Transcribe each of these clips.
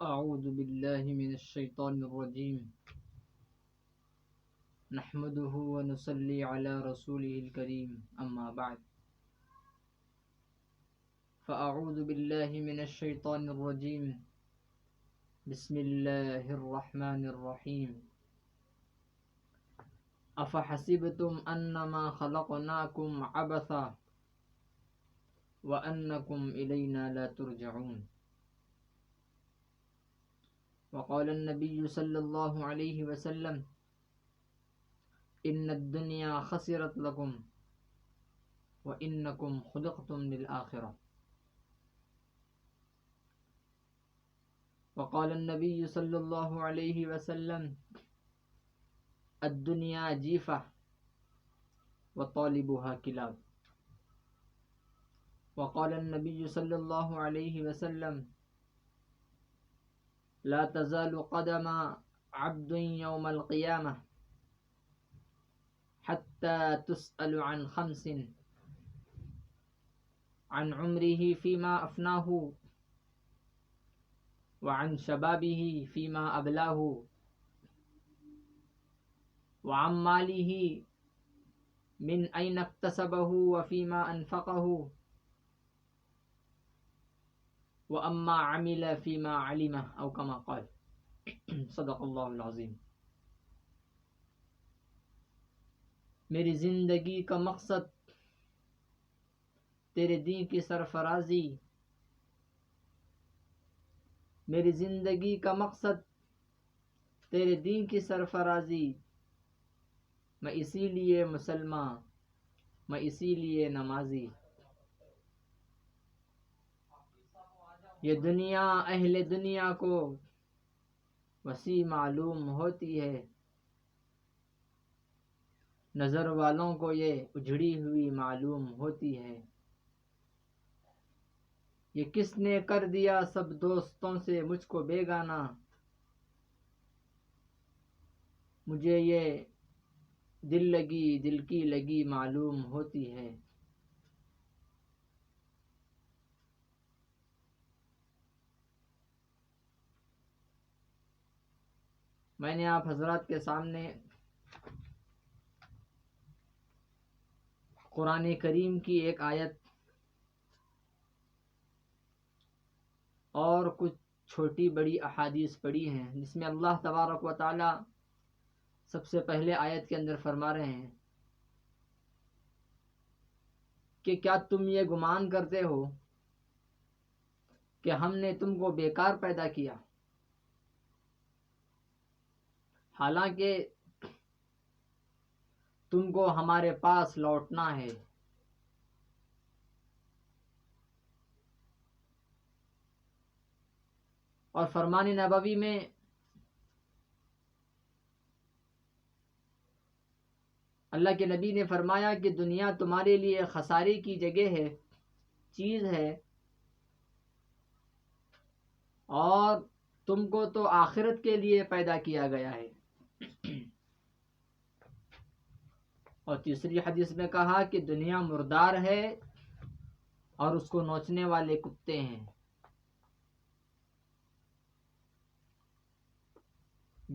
أعوذ بالله من الشيطان الرجيم نحمده ونصلي على رسوله الكريم أما بعد فأعوذ بالله من الشيطان الرجيم بسم الله الرحمن الرحيم أفحسبتم أنما خلقناكم عبثا وأنكم إلينا لا ترجعون وقال النبي صلى الله عليه وسلم إن الدنيا خسرت لكم وإنكم خلقتم للآخرة وقال النبي صلى الله عليه وسلم الدنيا جيفة وطالبها كلاب وقال النبي صلى الله عليه وسلم لا تزال قدم عبد يوم القيامة حتى تسأل عن خمس عن عمره فيما أفناه وعن شبابه فيما أبلاه وعن ماله من أين اكتسبه وفيما أنفقه وأما عمل فيما علمه أو كما قال صدق اللہ العظیم. میری زندگی کا مقصد تیرے دین کی سرفرازی، میری زندگی کا مقصد تیرے دین کی سرفرازی، میں اسی لیے مسلمان، میں اسی لیے نمازی. یہ دنیا اہل دنیا کو وسیع معلوم ہوتی ہے، نظر والوں کو یہ اجڑی ہوئی معلوم ہوتی ہے. یہ کس نے کر دیا سب دوستوں سے مجھ کو بیگانہ، مجھے یہ دل کی لگی معلوم ہوتی ہے. میں نے آپ حضرات کے سامنے قرآن کریم کی ایک آیت اور کچھ چھوٹی بڑی احادیث پڑھی ہیں، جس میں اللہ تبارک و تعالی سب سے پہلے آیت کے اندر فرما رہے ہیں کہ کیا تم یہ گمان کرتے ہو کہ ہم نے تم کو بیکار پیدا کیا، حالانکہ تم کو ہمارے پاس لوٹنا ہے. اور فرمان نبوی میں اللہ کے نبی نے فرمایا کہ دنیا تمہارے لیے خسارے کی جگہ ہے، چیز ہے، اور تم کو تو آخرت کے لیے پیدا کیا گیا ہے. اور تیسری حدیث میں کہا کہ دنیا مردار ہے اور اس کو نوچنے والے کتے ہیں.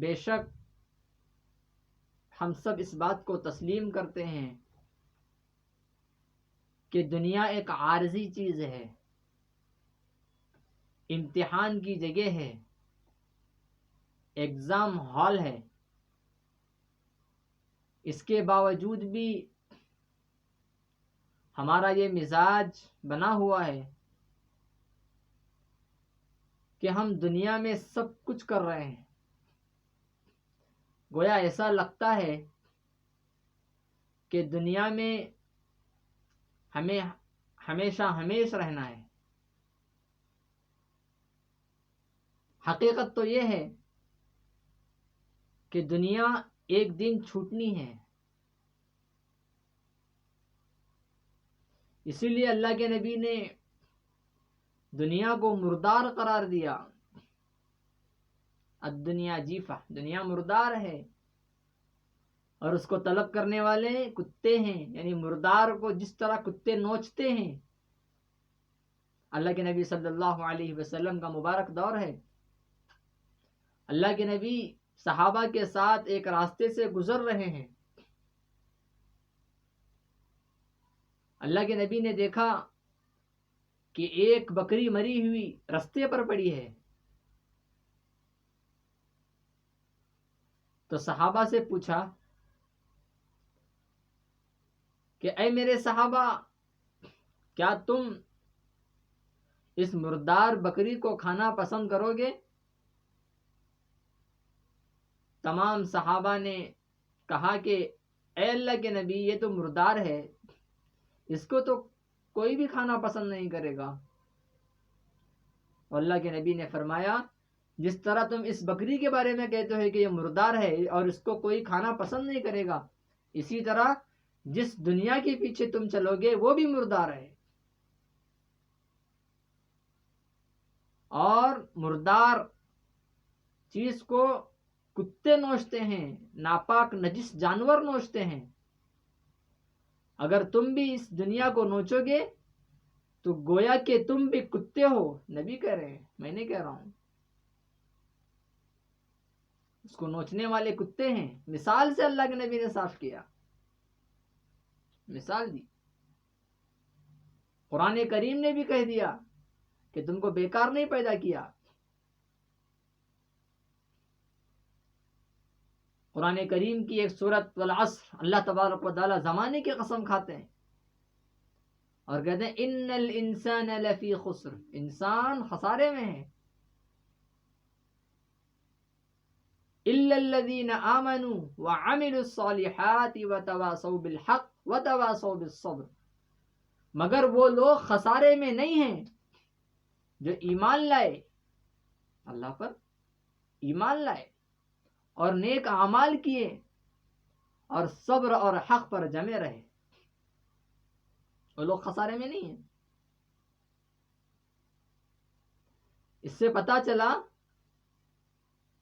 بے شک ہم سب اس بات کو تسلیم کرتے ہیں کہ دنیا ایک عارضی چیز ہے، امتحان کی جگہ ہے، ایگزام ہال ہے. اس کے باوجود بھی ہمارا یہ مزاج بنا ہوا ہے کہ ہم دنیا میں سب کچھ کر رہے ہیں. گویا ایسا لگتا ہے کہ دنیا میں ہمیں ہمیشہ رہنا ہے. حقیقت تو یہ ہے کہ دنیا ایک دن چھوٹنی ہے. اسی لیے اللہ کے نبی نے دنیا کو مردار قرار دیا. الدنیا جیفہ، دنیا مردار ہے اور اس کو طلب کرنے والے کتے ہیں. یعنی مردار کو جس طرح کتے نوچتے ہیں، اللہ کے نبی صلی اللہ علیہ وسلم کا مبارک دور ہے اللہ کے نبی صحابہ کے ساتھ ایک راستے سے گزر رہے ہیں. اللہ کے نبی نے دیکھا کہ ایک بکری مری ہوئی رستے پر پڑی ہے. تو صحابہ سے پوچھا کہ اے میرے صحابہ، کیا تم اس مردار بکری کو کھانا پسند کرو گے؟ تمام صحابہ نے کہا کہ اے اللہ کے نبی، یہ تو مردار ہے، اس کو تو کوئی بھی کھانا پسند نہیں کرے گا. اور اللہ کے نبی نے فرمایا، جس طرح تم اس بکری کے بارے میں کہتے ہو کہ یہ مردار ہے اور اس کو کوئی کھانا پسند نہیں کرے گا، اسی طرح جس دنیا کے پیچھے تم چلو گے وہ بھی مردار ہے. اور مردار چیز کو کتے نوچتے ہیں، ناپاک نجس جانور نوچتے ہیں. اگر تم بھی اس دنیا کو نوچو گے تو گویا کہ تم بھی کتے ہو. نبی کہہ رہے ہیں، میں نہیں کہہ رہا ہوں. اس کو نوچنے والے کتے ہیں. مثال سے اللہ کے نبی نے صاف کیا، مثال دی. قرآن کریم نے بھی کہہ دیا کہ تم کو بیکار نہیں پیدا کیا. قرآن کریم کی ایک سورت والعصر، اللہ تبارک و تعالی زمانے کی قسم کھاتے ہیں اور کہتے ہیں ان الانسان لفی خسر، انسان خسارے میں ہے. الا الذین آمنوا وعملوا الصالحات وتواصوا بالحق وتواصوا بالصبر، مگر وہ لوگ خسارے میں نہیں ہیں جو ایمان لائے، اللہ پر ایمان لائے اور نیک اعمال کیے اور صبر اور حق پر جمے رہے. وہ لوگ خسارے میں نہیں ہیں. اس سے پتہ چلا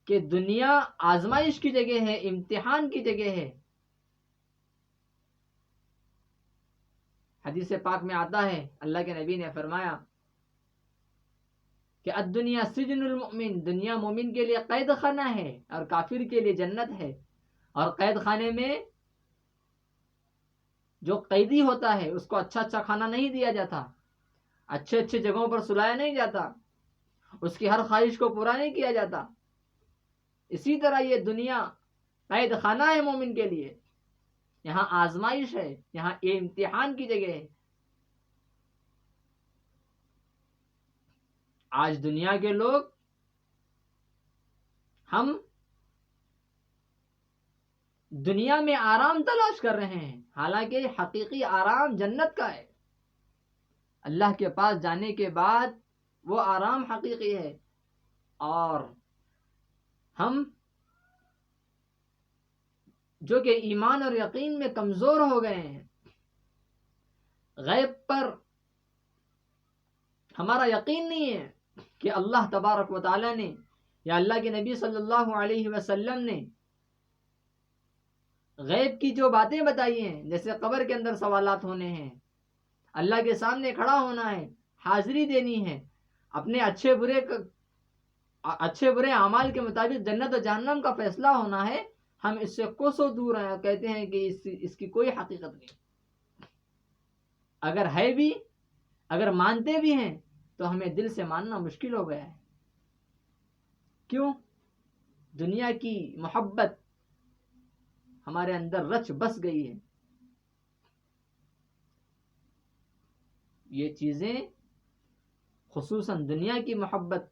کہ دنیا آزمائش کی جگہ ہے، امتحان کی جگہ ہے. حدیث پاک میں آتا ہے، اللہ کے نبی نے فرمایا کہ الدنیا سجن المؤمن، دنیا مومن کے لیے قید خانہ ہے اور کافر کے لیے جنت ہے. اور قید خانے میں جو قیدی ہوتا ہے اس کو اچھا اچھا کھانا نہیں دیا جاتا، اچھے اچھے جگہوں پر سلایا نہیں جاتا، اس کی ہر خواہش کو پورا نہیں کیا جاتا. اسی طرح یہ دنیا قید خانہ ہے مومن کے لیے. یہاں آزمائش ہے، یہاں امتحان کی جگہ ہے. آج دنیا کے لوگ، ہم دنیا میں آرام تلاش کر رہے ہیں، حالانکہ حقیقی آرام جنت کا ہے. اللہ کے پاس جانے کے بعد وہ آرام حقیقی ہے. اور ہم جو کہ ایمان اور یقین میں کمزور ہو گئے ہیں، غیب پر ہمارا یقین نہیں ہے کہ اللہ تبارک و تعالی نے یا اللہ کے نبی صلی اللہ علیہ وسلم نے غیب کی جو باتیں بتائی ہیں، جیسے قبر کے اندر سوالات ہونے ہیں، اللہ کے سامنے کھڑا ہونا ہے، حاضری دینی ہے، اپنے اچھے برے اعمال کے مطابق جنت و جہنم کا فیصلہ ہونا ہے، ہم اس سے کوسوں دور ہیں اور کہتے ہیں کہ اس کی کوئی حقیقت نہیں. اگر ہے بھی، اگر مانتے بھی ہیں تو ہمیں دل سے ماننا مشکل ہو گیا ہے. کیوں؟ دنیا کی محبت ہمارے اندر رچ بس گئی ہے. یہ چیزیں، خصوصاً دنیا کی محبت،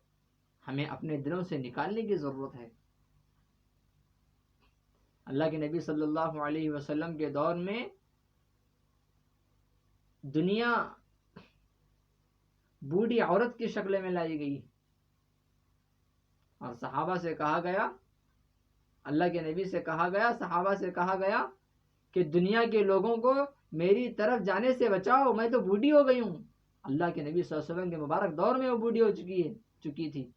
ہمیں اپنے دلوں سے نکالنے کی ضرورت ہے. اللہ کے نبی صلی اللہ علیہ وسلم کے دور میں دنیا بوڑھی عورت کی شکل میں لائی گئی اور صحابہ سے کہا گیا، اللہ کے نبی سے کہا گیا، صحابہ سے کہا گیا کہ دنیا کے لوگوں کو میری طرف جانے سے بچاؤ، میں تو بوڑھی ہو گئی ہوں. اللہ کے نبی صلی اللہ علیہ وسلم کے مبارک دور میں وہ بوڑھی ہو چکی تھی.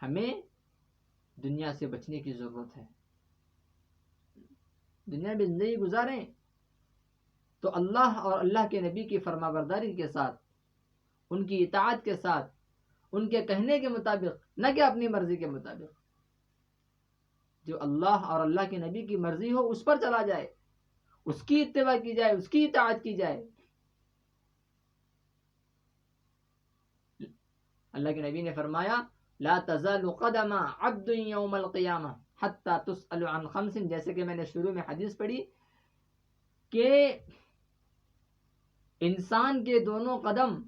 ہمیں دنیا سے بچنے کی ضرورت ہے. دنیا میں زندگی گزاریں تو اللہ اور اللہ کے نبی کی فرما برداری کے ساتھ، ان کی اطاعت کے ساتھ، ان کے کہنے کے مطابق، نہ کہ اپنی مرضی کے مطابق. جو اللہ اور اللہ کے نبی کی مرضی ہو اس پر چلا جائے، اس کی اتباع کی جائے، اس کی اطاعت کی جائے. اللہ کے نبی نے فرمایا لا تزال قدم عبد یوم القیامہ حتی تسأل عن خمس، جیسے کہ میں نے شروع میں حدیث پڑھی کہ انسان کے دونوں قدم،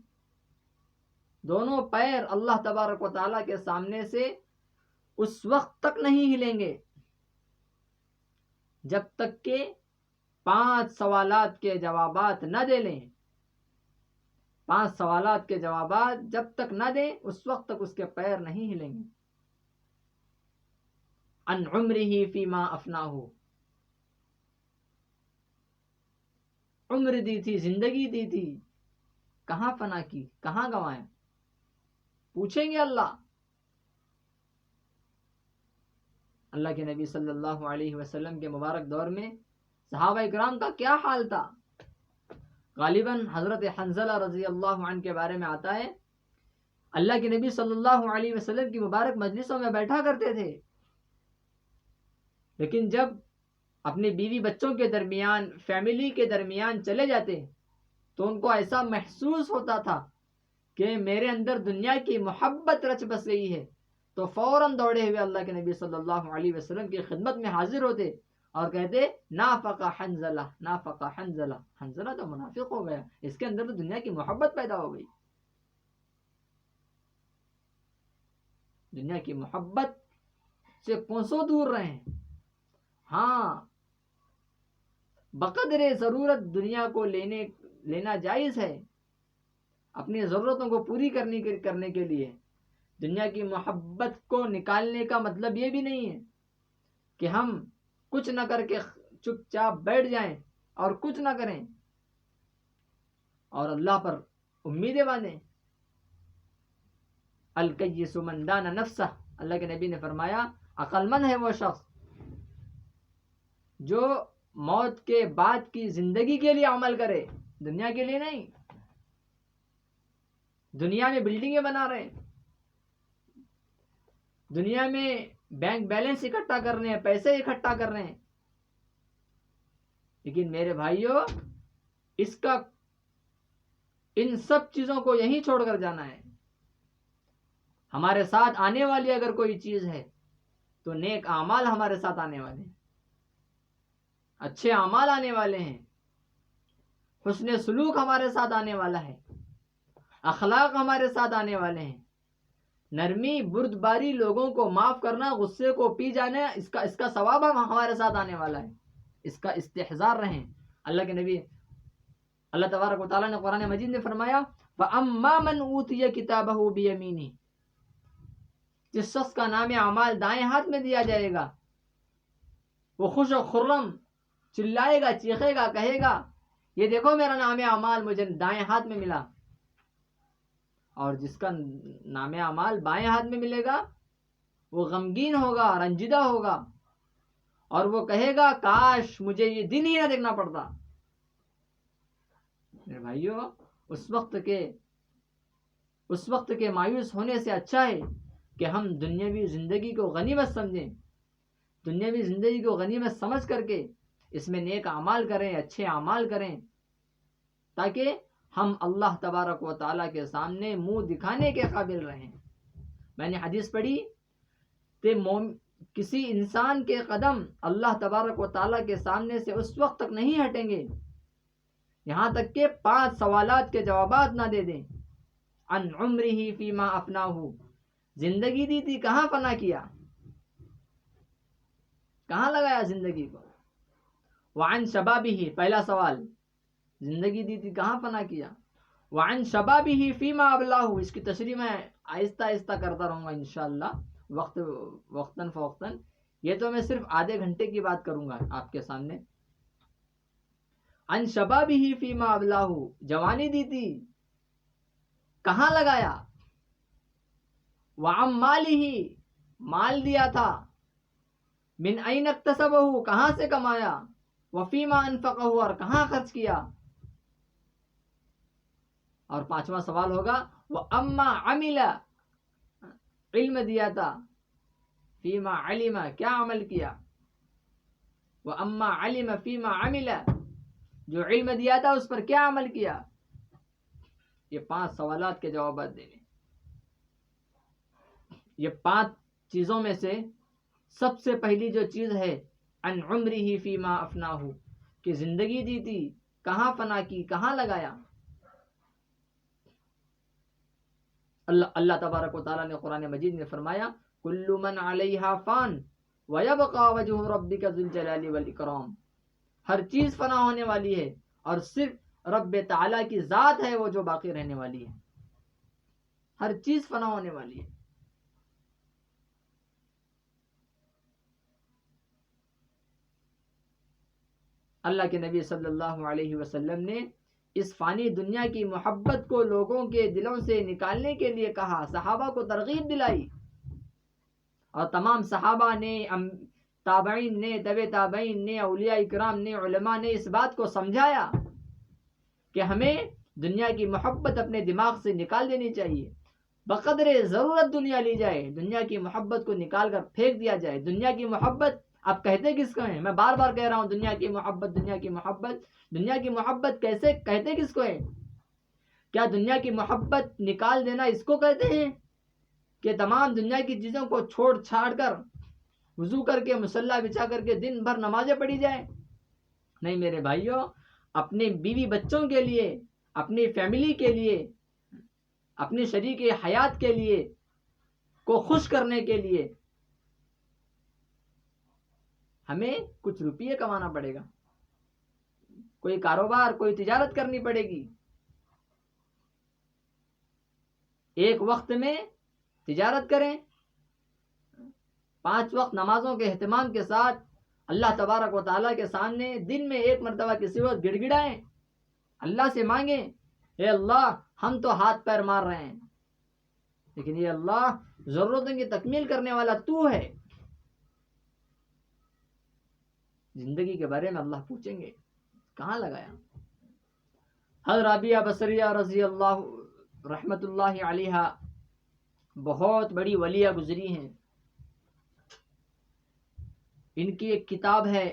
دونوں پیر اللہ تبارک و تعالیٰ کے سامنے سے اس وقت تک نہیں ہلیں گے جب تک کہ 5 سوالات کے جوابات نہ دے لیں. 5 سوالات کے جوابات جب تک نہ دیں اس وقت تک اس کے پیر نہیں ہلیں گے. عن عمرہ فیما افناہ، عمر دی تھی، زندگی دی تھی، کہاں فنا کی، کہاں گنوایا؟ پوچھیں گے اللہ. اللہ کے نبی صلی اللہ علیہ وسلم کے مبارک دور میں صحابہ اکرام کا کیا حال تھا؟ غالباً حضرت حنظلہ رضی اللہ عنہ کے بارے میں آتا ہے اللہ کے نبی صلی اللہ علیہ وسلم کی مبارک مجلسوں میں بیٹھا کرتے تھے، لیکن جب اپنے بیوی بچوں کے درمیان، فیملی کے درمیان چلے جاتے تو ان کو ایسا محسوس ہوتا تھا کہ میرے اندر دنیا کی محبت رچ بس گئی ہے، تو فوراً دوڑے ہوئے اللہ کے نبی صلی اللہ علیہ وسلم کی خدمت میں حاضر ہوتے اور کہتے نافق حنظلہ، نافق حنظلہ، حنظلہ تو منافق ہو گیا، اس کے اندر تو دنیا کی محبت پیدا ہو گئی. دنیا کی محبت سے کوسوں دور رہیں. ہاں بقدر ضرورت دنیا کو لینا جائز ہے، اپنی ضرورتوں کو پوری کرنے کے لیے. دنیا کی محبت کو نکالنے کا مطلب یہ بھی نہیں ہے کہ ہم کچھ نہ کر کے چپ چاپ بیٹھ جائیں اور کچھ نہ کریں اور اللہ پر امیدیں باندھیں. الکیس من دان نفسہ، اللہ کے نبی نے فرمایا عقل مند ہے وہ شخص جو موت کے بعد کی زندگی کے لیے عمل کرے، دنیا کے لیے نہیں. دنیا میں بلڈنگیں بنا رہے ہیں، دنیا میں بینک بیلنس اکٹھا کر رہے ہیں، پیسے اکٹھا کر رہے ہیں، لیکن میرے بھائیوں ان سب چیزوں کو یہیں چھوڑ کر جانا ہے. ہمارے ساتھ آنے والی اگر کوئی چیز ہے تو نیک اعمال ہمارے ساتھ آنے والے ہیں، اچھے اعمال آنے والے ہیں، حسن سلوک ہمارے ساتھ آنے والا ہے، اخلاق ہمارے ساتھ آنے والے ہیں، نرمی، بردباری، لوگوں کو معاف کرنا، غصے کو پی جانا، اس کا ثواب ہمارے ساتھ آنے والا ہے. اس کا استحضار رہیں. اللہ کے نبی اللہ تبارک و تعالیٰ نے قرآن مجید میں فرمایا فَأَمَّا مَنْ أُوتِيَ كِتَابَهُ بِيَمِينِهِ، جس شخص کا نام اعمال دائیں ہاتھ میں دیا جائے گا وہ خوش و خرم چلائے گا، چیخے گا، کہے گا یہ دیکھو میرا نام اعمال مجھے دائیں ہاتھ میں ملا. اور جس کا نام اعمال بائیں ہاتھ میں ملے گا وہ غمگین ہوگا، رنجیدہ ہوگا اور وہ کہے گا کاش مجھے یہ دن ہی نہ دیکھنا پڑتا. میرے بھائیو اس وقت کے مایوس ہونے سے اچھا ہے کہ ہم دنیاوی زندگی کو غنیمت سمجھیں، دنیاوی زندگی کو غنیمت سمجھ کر کے اس میں نیک اعمال کریں، اچھے اعمال کریں، تاکہ ہم اللہ تبارک و تعالیٰ کے سامنے منہ دکھانے کے قابل رہیں. میں نے حدیث پڑھی کہ کسی انسان کے قدم اللہ تبارک و تعالیٰ کے سامنے سے اس وقت تک نہیں ہٹیں گے یہاں تک کہ 5 سوالات کے جوابات نہ دے دیں. عن عمرہ فیما افناہ، زندگی دی تھی کہاں فنا کیا، کہاں لگایا زندگی کو. وعن شبابہ، پہلا سوال زندگی دی تھی کہاں فنا کیا. وعن شبابہ فیما ابلاہ، اس کی تشریح میں آہستہ آہستہ کرتا رہوں گا انشاءاللہ وقتاً فوقتاً. یہ تو میں صرف آدھے گھنٹے کی بات کروں گا آپ کے سامنے. عن شبابہ فیما ابلاہ، جوانی دی تھی کہاں لگایا. وعن مالہ، مال دیا تھا. من این اکتسبہ، کہاں سے کمایا. وفیما انفقہ، اور کہاں خرچ کیا. اور 5واں سوال ہوگا وہ اما عمل، علم دیا تھا، فیما علم، کیا عمل کیا، وہ اما علم فیما عمل، جو علم دیا تھا اس پر کیا عمل کیا. یہ 5 سوالات کے جوابات دینے. یہ 5 چیزوں میں سے سب سے پہلی جو چیز ہے ان عمرہ فیما افناہ، کہ زندگی دی تھی کہاں فنا کی، کہاں لگایا. اللہ تبارک و تعالیٰ نے قرآن مجید میں فرمایا کل من علیہا فان ویبقى وجہ ربک ذو الجلال والاکرام، ہر چیز فنا ہونے والی ہے اور صرف رب تعالیٰ کی ذات ہے وہ جو باقی رہنے والی ہے. ہر چیز فنا ہونے والی ہے. اللہ کے نبی صلی اللہ علیہ وسلم نے اس فانی دنیا کی محبت کو لوگوں کے دلوں سے نکالنے کے لیے کہا، صحابہ کو ترغیب دلائی، اور تمام صحابہ نے، تابعین نے، تبع تابعین نے، اولیاء اکرام نے، علماء نے اس بات کو سمجھایا کہ ہمیں دنیا کی محبت اپنے دماغ سے نکال دینی چاہیے. بقدر ضرورت دنیا لی جائے، دنیا کی محبت کو نکال کر پھینک دیا جائے. دنیا کی محبت آپ کہتے کس کو ہیں؟ میں بار بار کہہ رہا ہوں دنیا کی محبت، دنیا کی محبت. دنیا کی محبت کیسے کہتے کس کو ہے؟ کیا دنیا کی محبت نکال دینا اس کو کہتے ہیں کہ تمام دنیا کی چیزوں کو چھوڑ چھاڑ کر وضو کر کے مصلی بچھا کر کے دن بھر نمازیں پڑھی جائیں؟ نہیں میرے بھائیوں، اپنے بیوی بچوں کے لیے، اپنی فیملی کے لیے، اپنی شریک حیات کے لیے، کو خوش کرنے کے لیے ہمیں کچھ روپیے کمانا پڑے گا، کوئی کاروبار، کوئی تجارت کرنی پڑے گی. ایک وقت میں تجارت کریں، 5 وقت نمازوں کے اہتمام کے ساتھ اللہ تبارک و تعالیٰ کے سامنے دن میں 1 مرتبہ کسی وقت گڑ گڑائیں، اللہ سے مانگیں اے اللہ ہم تو ہاتھ پیر مار رہے ہیں لیکن یہ اللہ ضرورتوں کی تکمیل کرنے والا تو ہے. زندگی کے بارے میں اللہ پوچھیں گے کہاں لگایا. حضرت رابعہ بصریہ رضی اللہ رحمت اللہ علیہا بہت بڑی ولیہ گزری ہیں. ان کی ایک کتاب ہے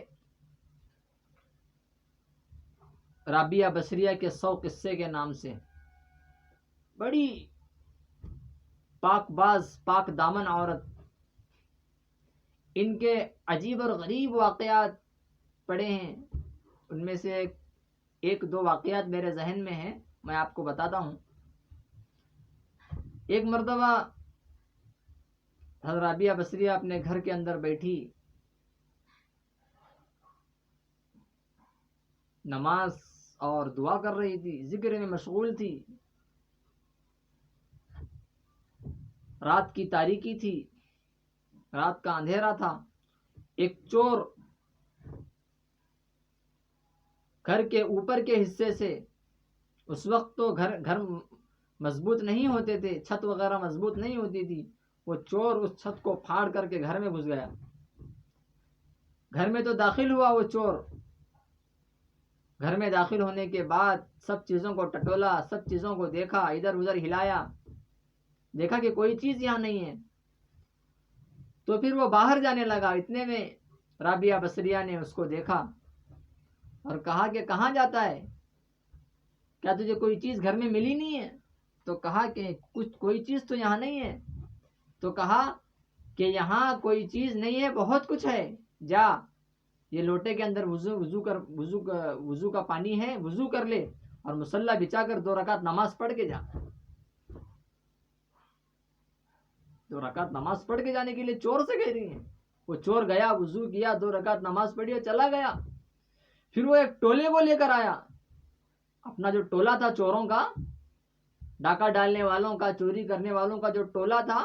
رابعہ بصریہ کے 100 قصے کے نام سے. بڑی پاک باز، پاک دامن عورت. ان کے عجیب اور غریب واقعات پڑے ہیں. ان میں سے 1-2 واقعات میرے ذہن میں ہیں، میں آپ کو بتاتا ہوں. ایک مرتبہ حضرت رابعہ بصریہ اپنے گھر کے اندر بیٹھی، نماز اور دعا کر رہی تھی، ذکر میں مشغول تھی. رات کی تاریکی تھی، رات کا اندھیرا تھا. ایک چور گھر کے اوپر کے حصے سے، اس وقت تو گھر مضبوط نہیں ہوتے تھے، چھت وغیرہ مضبوط نہیں ہوتی تھی، وہ چور اس چھت کو پھاڑ کر کے گھر میں گھس گیا. گھر میں تو داخل ہوا وہ چور. گھر میں داخل ہونے کے بعد سب چیزوں کو ٹٹولا، سب چیزوں کو دیکھا، ادھر ادھر ہلایا، دیکھا کہ کوئی چیز یہاں نہیں ہے. تو پھر وہ باہر جانے لگا. اتنے میں رابعہ بصریہ نے اس کو دیکھا اور کہا کہ کہاں جاتا ہے، کیا تجھے کوئی چیز گھر میں ملی نہیں ہے؟ تو کہا کہ کوئی چیز تو یہاں نہیں ہے. تو کہا کہ یہاں کوئی چیز نہیں ہے، بہت کچھ ہے. جا یہ لوٹے کے اندر وضو کا پانی ہے، وضو کر لے اور مصلی بچھا کر 2 رکعت نماز پڑھ کے جا. 2 رکعت نماز پڑھ کے جانے کے لیے چور سے کہہ رہی ہیں. وہ چور گیا، وضو کیا، 2 رکعت نماز پڑھی اور چلا گیا. پھر وہ ایک ٹولے کو لے کر آیا. اپنا جو ٹولہ تھا چوروں کا، ڈاکہ ڈالنے والوں کا، چوری کرنے والوں کا جو ٹولہ تھا،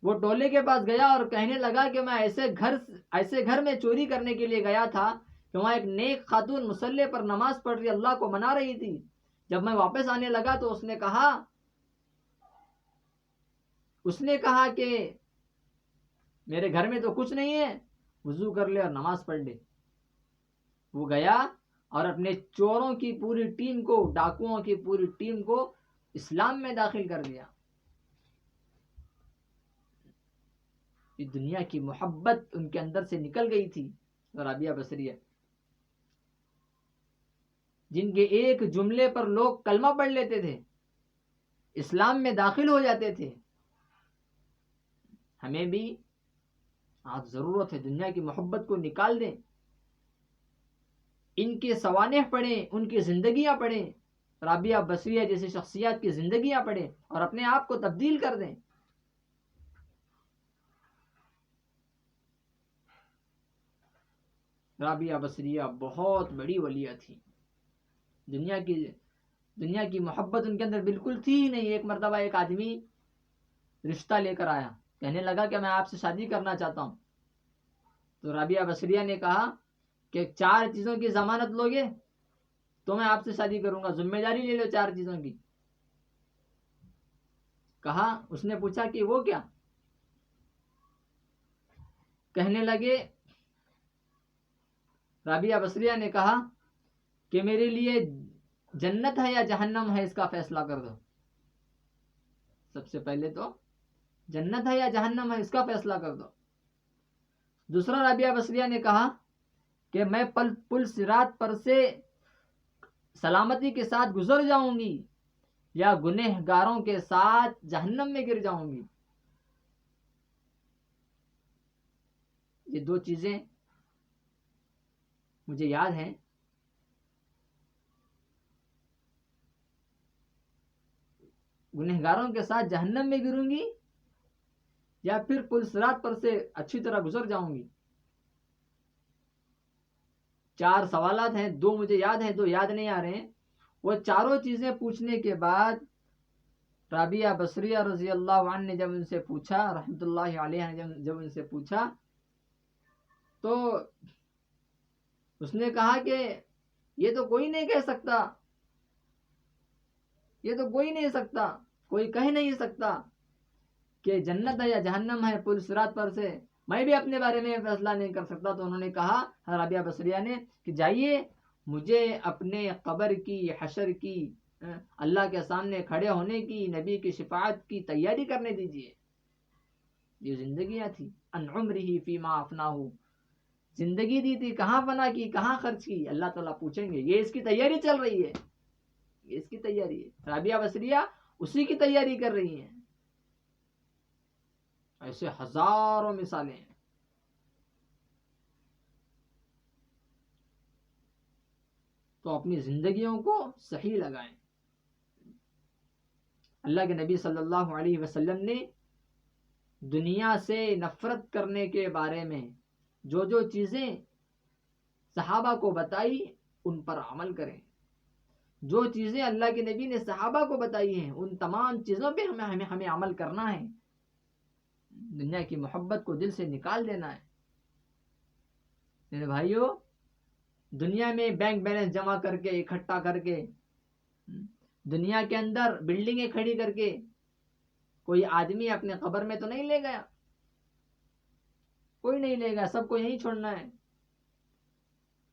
وہ ٹولے کے پاس گیا اور کہنے لگا کہ میں ایسے گھر میں چوری کرنے کے لیے گیا تھا کہ وہاں ایک نیک خاتون مصلی پر نماز پڑھ رہی، اللہ کو منا رہی تھی. جب میں واپس آنے لگا تو اس نے کہا کہ میرے گھر میں تو کچھ نہیں ہے، وضو کر لے اور نماز پڑھ لے. وہ گیا اور اپنے چوروں کی پوری ٹیم کو، ڈاکوؤں کی پوری ٹیم کو اسلام میں داخل کر دیا. دنیا کی محبت ان کے اندر سے نکل گئی تھی. رابعہ بصریہ جن کے ایک جملے پر لوگ کلمہ پڑھ لیتے تھے، اسلام میں داخل ہو جاتے تھے. ہمیں بھی آج ضرورت ہے دنیا کی محبت کو نکال دیں، ان کے سوانح پڑھیں، ان کی زندگیاں پڑھیں، رابعہ بصریہ جیسی شخصیات کی زندگیاں پڑھیں اور اپنے آپ کو تبدیل کر دیں. رابعہ بصریہ بہت بڑی ولیہ تھی. دنیا کی محبت ان کے اندر بالکل تھی ہی نہیں. ایک مرتبہ ایک آدمی رشتہ لے کر آیا، کہنے لگا کہ میں آپ سے شادی کرنا چاہتا ہوں. تو رابعہ بصریہ نے کہا کہ 4 چیزوں کی ضمانت لوگے تو میں آپ سے شادی کروں گا، ذمہ داری لے لو 4 چیزوں کی. کہا، اس نے پوچھا کہ وہ کیا؟ کہنے لگے، رابعہ بصریہ نے کہا کہ میرے لیے جنت ہے یا جہنم ہے اس کا فیصلہ کر دو. سب سے پہلے تو جنت ہے یا جہنم ہے اس کا فیصلہ کر دو. دوسرا رابعہ بصریہ نے کہا کہ میں پل صراط پر سے سلامتی کے ساتھ گزر جاؤں گی یا گنہگاروں کے ساتھ جہنم میں گر جاؤں گی. یہ 2 چیزیں مجھے یاد ہیں. گنہگاروں کے ساتھ جہنم میں گروں گی یا پھر پل صراط پر سے اچھی طرح گزر جاؤں گی. 4 سوالات ہیں، 2 مجھے یاد ہیں، 2 یاد نہیں آ رہے ہیں. وہ چاروں چیزیں پوچھنے کے بعد رابعہ بصریہ رضی اللہ عنہ نے جب ان سے پوچھا، رحمت اللہ علیہ نے جب ان سے پوچھا تو اس نے کہا کہ یہ تو کوئی نہیں کہہ سکتا، یہ تو کوئی نہیں سکتا، کوئی کہہ نہیں سکتا کہ جنت ہے یا جہنم ہے پل صراط پر سے. میں بھی اپنے بارے میں فیصلہ نہیں کر سکتا. تو انہوں نے کہا، رابعہ بصریہ نے، کہ جائیے مجھے اپنے قبر کی، حشر کی، اللہ کے سامنے کھڑے ہونے کی، نبی کی شفاعت کی تیاری کرنے دیجیے. یہ زندگیاں تھی. ان عمرہ فیما افناہ، زندگی دی تھی، کہاں فنا کی، کہاں خرچ کی، اللہ تعالیٰ پوچھیں گے. یہ اس کی تیاری چل رہی ہے، یہ اس کی تیاری ہے. رابعہ بصریہ اسی کی تیاری کر رہی ہیں. ایسے ہزاروں مثالیں ہیں. تو اپنی زندگیوں کو صحیح لگائیں. اللہ کے نبی صلی اللہ علیہ وسلم نے دنیا سے نفرت کرنے کے بارے میں جو چیزیں صحابہ کو بتائی ان پر عمل کریں. جو چیزیں اللہ کے نبی نے صحابہ کو بتائی ہیں ان تمام چیزوں پہ ہمیں عمل کرنا ہے. دنیا کی محبت کو دل سے نکال دینا ہے. میرے بھائیو، دنیا میں بینک بیلنس جمع کر کے، اکٹھا کر کے، دنیا کے اندر بلڈنگیں کھڑی کر کے کوئی آدمی اپنے قبر میں تو نہیں لے گیا. کوئی نہیں لے گا، سب کو یہیں چھوڑنا ہے.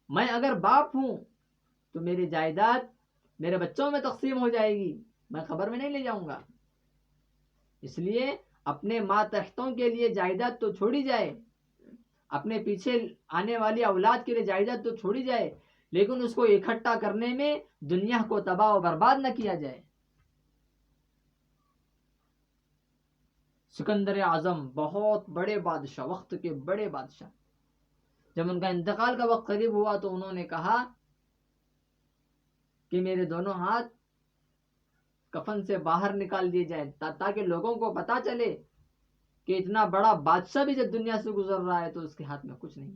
میں اگر باپ ہوں تو میری جائیداد میرے بچوں میں تقسیم ہو جائے گی، میں قبر میں نہیں لے جاؤں گا. اس لیے اپنے ماتحتوں کے لیے جائیداد تو چھوڑی جائے، اپنے پیچھے آنے والی اولاد کے لیے جائیداد تو چھوڑی جائے، لیکن اس کو اکٹھا کرنے میں دنیا کو تباہ و برباد نہ کیا جائے. سکندر اعظم بہت بڑے بادشاہ، وقت کے بڑے بادشاہ، جب ان کا انتقال کا وقت قریب ہوا تو انہوں نے کہا کہ میرے دونوں ہاتھ کفن سے باہر نکال دیے جائیں تاکہ لوگوں کو پتا چلے کہ اتنا بڑا بادشاہ بھی جب دنیا سے گزر رہا ہے تو اس کے ہاتھ میں کچھ نہیں.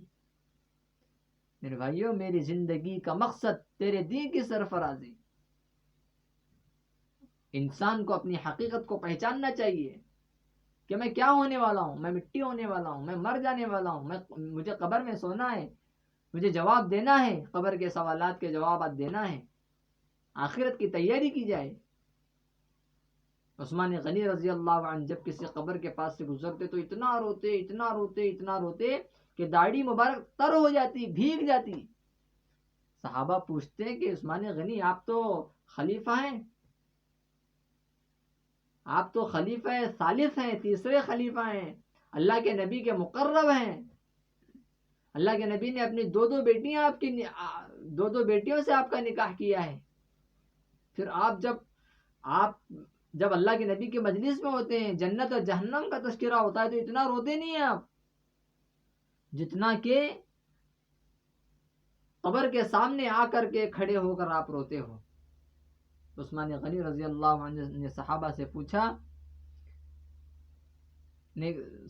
میرے بھائیو، میری زندگی کا مقصد تیرے دین کی سرفرازی. انسان کو اپنی حقیقت کو پہچاننا چاہیے کہ میں کیا ہونے والا ہوں. میں مٹی ہونے والا ہوں، میں مر جانے والا ہوں، مجھے قبر میں سونا ہے، مجھے جواب دینا ہے، قبر کے سوالات کے جوابات دینا ہے. آخرت کی تیاری کی جائے. عثمان غنی رضی اللہ عنہ جب کسی قبر کے پاس سے گزرتے تو اتنا روتے، اتنا روتے، اتنا روتے کہ داڑھی مبارک تر ہو جاتی، بھیگ جاتی. صحابہ پوچھتے ہیں کہ عثمان غنی آپ تو خلیفہ ہیں، آپ تو خلیفہ ثالث ہیں، تیسرے خلیفہ ہیں، اللہ کے نبی کے مقرب ہیں، اللہ کے نبی نے اپنی دو دو بیٹیوں سے آپ کا نکاح کیا ہے، پھر آپ جب اللہ کے نبی کے مجلس میں ہوتے ہیں، جنت اور جہنم کا تذکرہ ہوتا ہے، تو اتنا روتے نہیں ہیں آپ جتنا کہ قبر کے سامنے آ کر کے کھڑے ہو کر آپ روتے ہو۔ عثمان غنی رضی اللہ عنہ نے صحابہ سے پوچھا،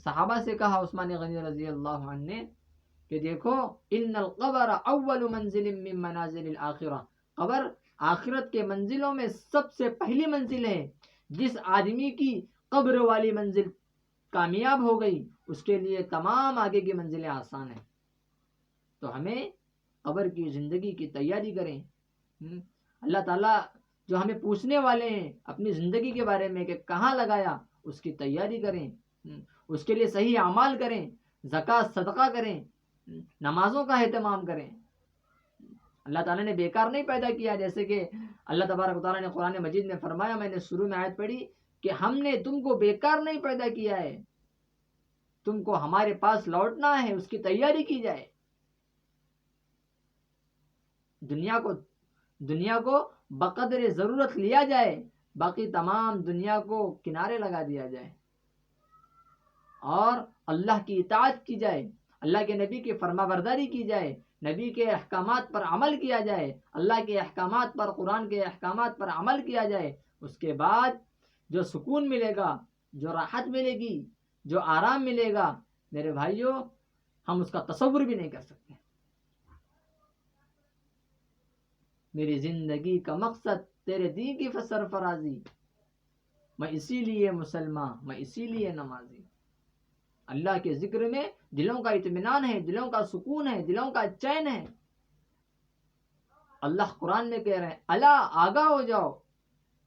صحابہ سے کہا عثمان غنی رضی اللہ عنہ نے کہ دیکھو، ان القبر اول منزل من منازل الاخرہ، قبر آخرت کے منزلوں میں سب سے پہلی منزل ہے، جس آدمی کی قبر والی منزل کامیاب ہو گئی اس کے لیے تمام آگے کی منزلیں آسان ہیں۔ تو ہمیں قبر کی زندگی کی تیاری کریں، اللہ تعالیٰ جو ہمیں پوچھنے والے ہیں اپنی زندگی کے بارے میں کہ کہاں لگایا، اس کی تیاری کریں، اس کے لیے صحیح اعمال کریں، زکوٰۃ صدقہ کریں، نمازوں کا اہتمام کریں۔ اللہ تعالیٰ نے بیکار نہیں پیدا کیا، جیسے کہ اللہ تبارک و تعالیٰ نے قرآن مجید میں فرمایا، میں نے شروع میں آیت پڑھی کہ ہم نے تم کو بیکار نہیں پیدا کیا ہے، تم کو ہمارے پاس لوٹنا ہے، اس کی تیاری کی جائے۔ دنیا کو بقدر ضرورت لیا جائے، باقی تمام دنیا کو کنارے لگا دیا جائے اور اللہ کی اطاعت کی جائے، اللہ کے نبی کی فرما برداری کی جائے، نبی کے احکامات پر عمل کیا جائے، اللہ کے احکامات پر، قرآن کے احکامات پر عمل کیا جائے۔ اس کے بعد جو سکون ملے گا، جو راحت ملے گی، جو آرام ملے گا، میرے بھائیوں، ہم اس کا تصور بھی نہیں کر سکتے۔ میری زندگی کا مقصد تیرے دین کی سرفرازی، میں اسی لیے مسلمان، میں اسی لیے نمازی۔ اللہ کے ذکر میں دلوں کا اطمینان ہے، دلوں کا سکون ہے، دلوں کا چین ہے۔ اللہ قرآن میں کہہ رہے ہیں، الا آگاہ ہو جاؤ،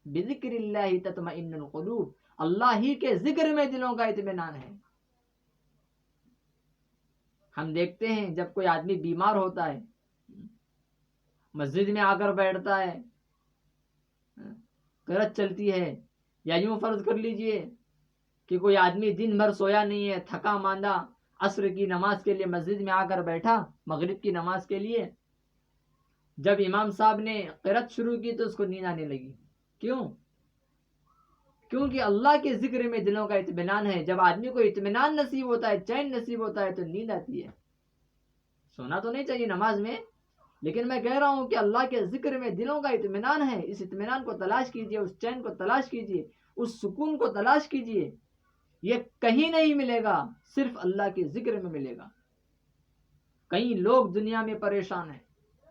بذکر اللہ تطمئن القلوب، اللہ ہی کے ذکر میں دلوں کا اطمینان ہے۔ ہم دیکھتے ہیں جب کوئی آدمی بیمار ہوتا ہے، مسجد میں آ کر بیٹھتا ہے، قرأت چلتی ہے، یا یوں فرض کر لیجئے کہ کوئی آدمی دن بھر سویا نہیں ہے، تھکا ماندہ، عصر کی نماز کے لیے مسجد میں آ کر بیٹھا، مغرب کی نماز کے لیے، جب امام صاحب نے قرأت شروع کی تو اس کو نیند آنے لگی۔ کیونکہ اللہ کے ذکر میں دلوں کا اطمینان ہے۔ جب آدمی کو اطمینان نصیب ہوتا ہے، چین نصیب ہوتا ہے، تو نیند آتی ہے۔ سونا تو نہیں چاہیے نماز میں، لیکن میں کہہ رہا ہوں کہ اللہ کے ذکر میں دلوں کا اطمینان ہے۔ اس اطمینان کو تلاش کیجئے، اس چین کو تلاش کیجئے، اس سکون کو تلاش کیجئے۔ یہ کہیں نہیں ملے گا، صرف اللہ کے ذکر میں ملے گا۔ کئی لوگ دنیا میں پریشان ہیں،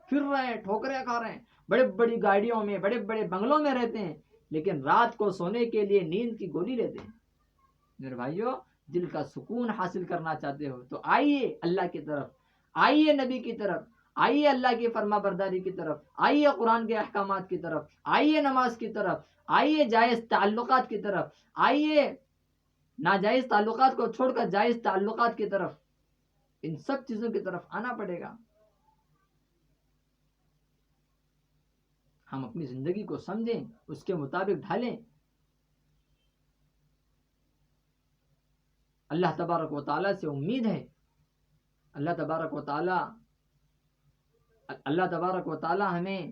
پھر رہے ہیں، ٹھوکریں کھا رہے ہیں، بڑے بڑی گاڑیوں میں، بڑے بڑے بنگلوں میں رہتے ہیں، لیکن رات کو سونے کے لیے نیند کی گولی لیتے ہیں۔ میرے بھائیو، دل کا سکون حاصل کرنا چاہتے ہو تو آئیے اللہ کی طرف، آئیے نبی کی طرف، آئیے اللہ کی فرما برداری کی طرف، آئیے قرآن کے احکامات کی طرف، آئیے نماز کی طرف، آئیے جائز تعلقات کی طرف، آئیے ناجائز تعلقات کو چھوڑ کر جائز تعلقات کی طرف، ان سب چیزوں کی طرف آنا پڑے گا۔ ہم اپنی زندگی کو سمجھیں، اس کے مطابق ڈھالیں۔ اللہ تبارک و تعالیٰ سے امید ہے، اللہ تبارک و تعالیٰ ہمیں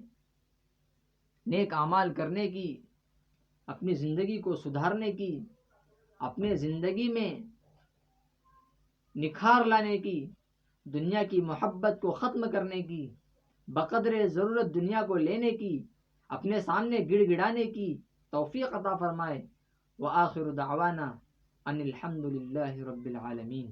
نیک اعمال کرنے کی، اپنی زندگی کو سدھارنے کی، اپنے زندگی میں نکھار لانے کی، دنیا کی محبت کو ختم کرنے کی، بقدر ضرورت دنیا کو لینے کی، اپنے سامنے گڑ گڑانے کی توفیق عطا فرمائے۔ وآخر دعوانا ان الحمد للہ رب العالمین۔